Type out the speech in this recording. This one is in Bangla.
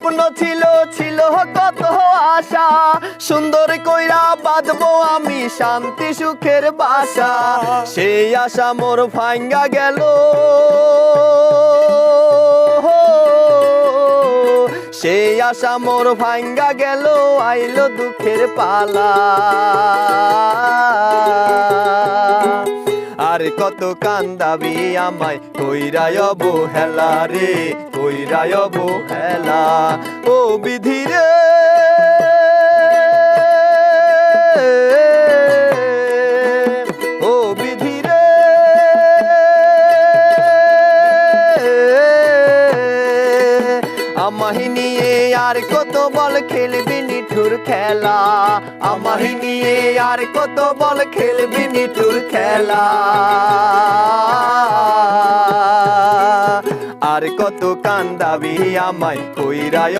স্বপ্ন ছিল ছিল কত আশা, সুন্দর কইরা বাঁধবো আমি শান্তি সুখের বাসা। সেই আশা মোর ভাঙ্গা গেল, সেই আশা মোর ভাঙ্গা গেল, আইলো দুঃখের পালা। আর কত কান্দাবি আমায় কইরায় অবহেলা রে, কইরায় অবহেলা। ও বিধি রে, ও বিধি রে, আমাহি নিয়ে আর কত বল খেলবি নিঠুর খেলা, আমাহি নিয়ে আর কত বল খেলবি নিঠুর খেলা। আর কত কান্দাবি আমায় কইরায়